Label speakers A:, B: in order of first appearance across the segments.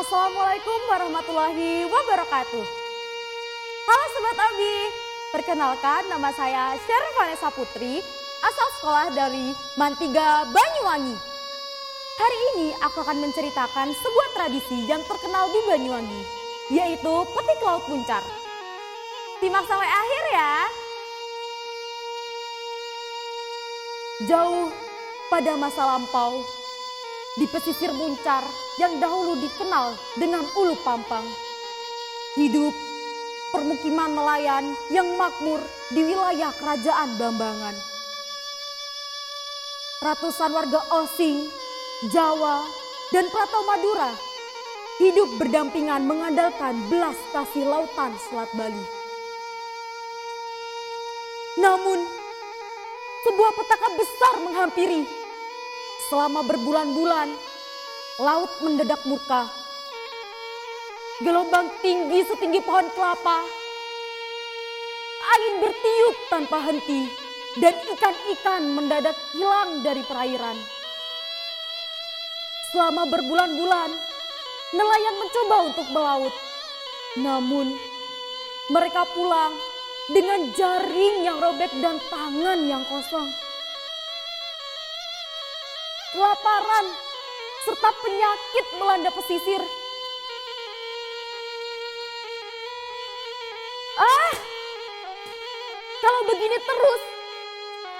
A: Assalamualaikum warahmatullahi wabarakatuh. Halo Sobat Abi, perkenalkan nama saya Sherry Vanessa Putri, asal sekolah dari Mantiga, Banyuwangi. Hari ini aku akan menceritakan sebuah tradisi yang terkenal di Banyuwangi, yaitu petik laut muncar. Simak sampai akhir ya. Jauh pada masa lampau, di pesisir Muncar yang dahulu dikenal dengan Ulu Pampang, hidup permukiman nelayan yang makmur di wilayah Kerajaan Blambangan. Ratusan warga Osing, Jawa, dan Prato Madura hidup berdampingan mengandalkan belas kasih lautan Selat Bali. Namun, sebuah petaka besar menghampiri. Selama berbulan-bulan, laut mendadak murka. Gelombang tinggi setinggi pohon kelapa. Angin bertiup tanpa henti dan ikan-ikan mendadak hilang dari perairan. Selama berbulan-bulan, nelayan mencoba untuk melaut. Namun, mereka pulang dengan jaring yang robek dan tangan yang kosong. Kelaparan serta penyakit melanda pesisir. Kalau begini terus,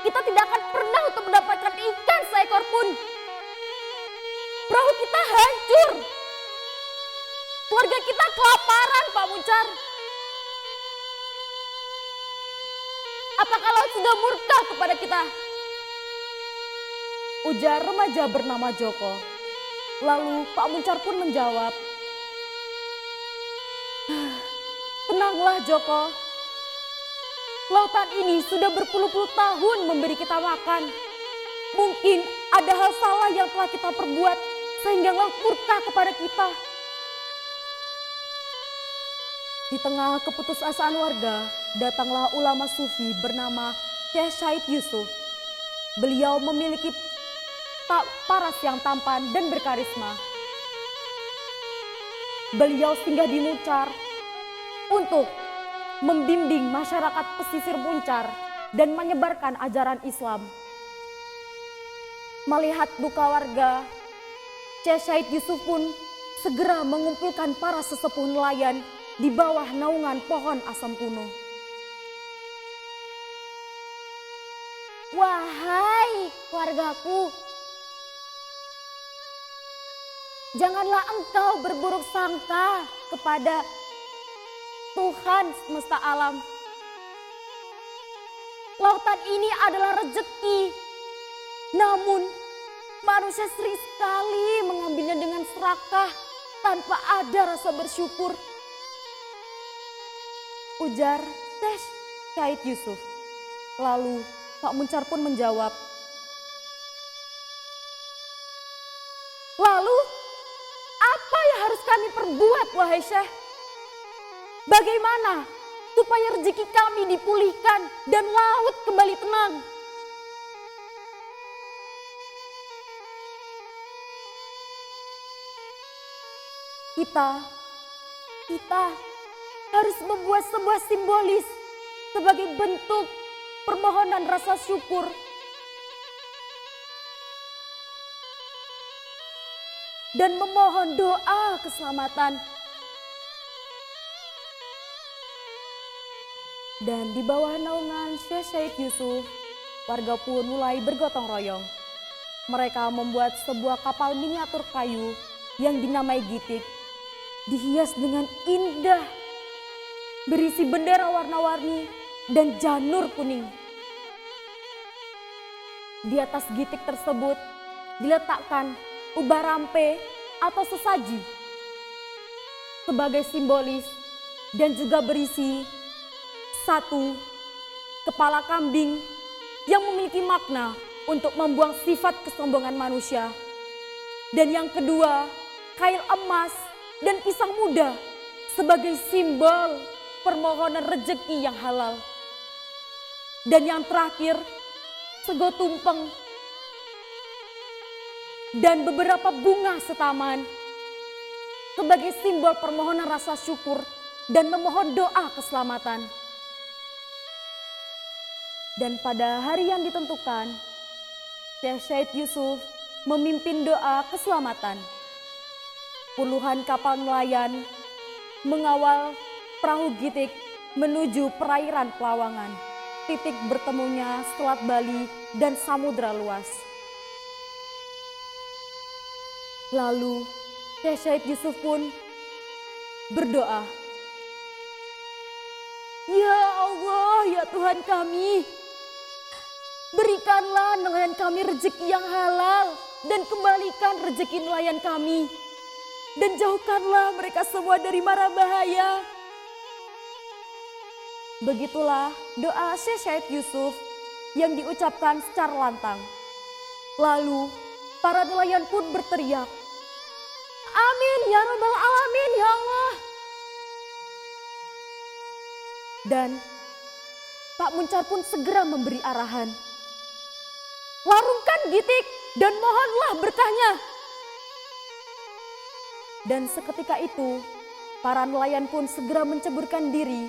A: kita tidak akan pernah untuk mendapatkan ikan seekor pun. Perahu kita hancur. Keluarga kita kelaparan, Pak Muncar. Apakah laut sudah murka kepada kita? Ujar remaja bernama Joko. Lalu Pak Muncar pun menjawab, "Tenanglah Joko. Lautan ini sudah berpuluh-puluh tahun memberi kita makan. Mungkin ada hal salah yang telah kita perbuat sehingga laut murka kepada kita." Di tengah keputusasaan warga, datanglah ulama sufi bernama Syekh Said Yusuf. Beliau memiliki paras yang tampan dan berkarisma. Beliau singgah di Muncar untuk membimbing masyarakat pesisir Muncar dan menyebarkan ajaran Islam. Melihat duka warga, Syekh Said Yusuf pun segera mengumpulkan para sesepuh nelayan di bawah naungan pohon asam kuno. "Wahai keluargaku, janganlah engkau berburuk sangka kepada Tuhan semesta alam. Lautan ini adalah rezeki. Namun manusia sering sekali mengambilnya dengan serakah tanpa ada rasa bersyukur," ujar Syekh Said Yusuf. Lalu Pak Muncar pun menjawab, "Lalu apa yang harus kami perbuat, wahai Syekh? Bagaimana supaya rezeki kami dipulihkan dan laut kembali tenang?" Kita harus membuat sebuah simbolis sebagai bentuk permohonan rasa syukur. Dan memohon doa keselamatan. Dan di bawah naungan Syekh Said Yusuf, warga pun mulai bergotong royong. Mereka membuat sebuah kapal miniatur kayu yang dinamai Gitik, dihias dengan indah, berisi bendera warna-warni dan janur kuning. Di atas gitik tersebut diletakkan ubah rampe atau sesaji sebagai simbolis dan juga berisi satu kepala kambing yang memiliki makna untuk membuang sifat kesombongan manusia. Dan yang kedua, kail emas dan pisang muda sebagai simbol permohonan rezeki yang halal. Dan yang terakhir, sego tumpeng dan beberapa bunga setaman sebagai simbol permohonan rasa syukur dan memohon doa keselamatan. Dan pada hari yang ditentukan, Syekh Said Yusuf memimpin doa keselamatan. Puluhan kapal nelayan mengawal perahu Gitik menuju perairan Pelawangan, titik bertemunya Selat Bali dan samudra luas. Lalu Syekh Said Yusuf pun berdoa, "Ya Allah, ya Tuhan kami, berikanlah nelayan kami rezeki yang halal dan kembalikan rezeki nelayan kami. Dan jauhkanlah mereka semua dari mara bahaya." Begitulah doa Syekh Said Yusuf yang diucapkan secara lantang. Lalu para nelayan pun berteriak, "Amin ya Rabbal Alamin ya Allah." Dan Pak Muncar pun segera memberi arahan, "Larungkan Gitik dan mohonlah berkahnya." Dan seketika itu, para nelayan pun segera menceburkan diri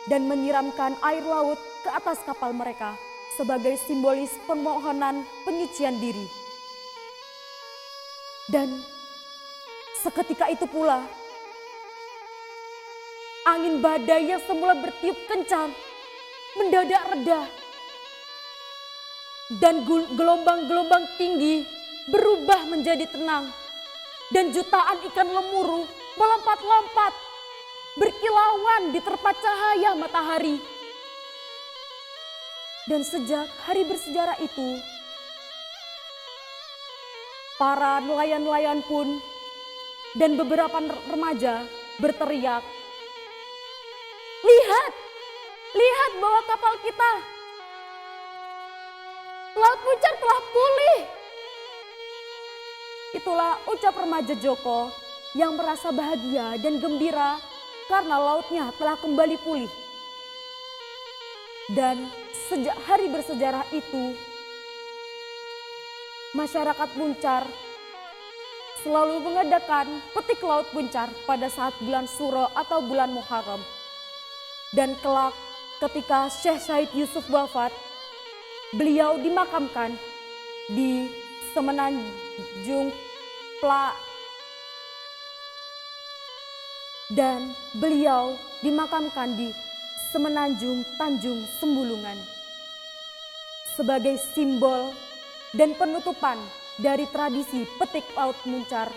A: dan menyiramkan air laut ke atas kapal mereka sebagai simbolis permohonan penyucian diri. Dan seketika itu pula, angin badai yang semula bertiup kencang mendadak reda. Dan gelombang-gelombang tinggi berubah menjadi tenang. Dan jutaan ikan lemuru melompat-lompat, berkilauan di terpa cahaya matahari. Dan sejak hari bersejarah itu, para nelayan-nelayan pun dan beberapa remaja berteriak, "Lihat, lihat bahwa kapal kita, Laut Muncar telah pulih." Itulah ucap remaja Joko yang merasa bahagia dan gembira karena lautnya telah kembali pulih. Dan sejak hari bersejarah itu, masyarakat Muncar selalu mengadakan petik Laut Muncar pada saat bulan Suro atau bulan Muharram. Dan kelak ketika Syekh Said Yusuf wafat, beliau dimakamkan di Semenanjung dan beliau dimakamkan di Semenanjung Tanjung Sembulungan sebagai simbol dan penutupan dari tradisi petik Laut Muncar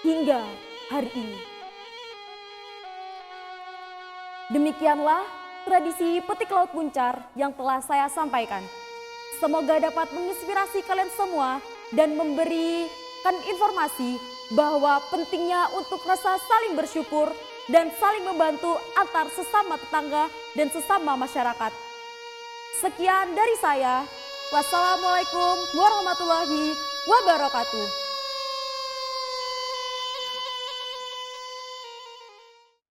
A: hingga hari ini. Demikianlah tradisi petik Laut Muncar yang telah saya sampaikan. Semoga dapat menginspirasi kalian semua dan memberikan informasi bahwa pentingnya untuk rasa saling bersyukur dan saling membantu antar sesama tetangga dan sesama masyarakat. Sekian dari saya. Wassalamualaikum warahmatullahi wabarakatuh.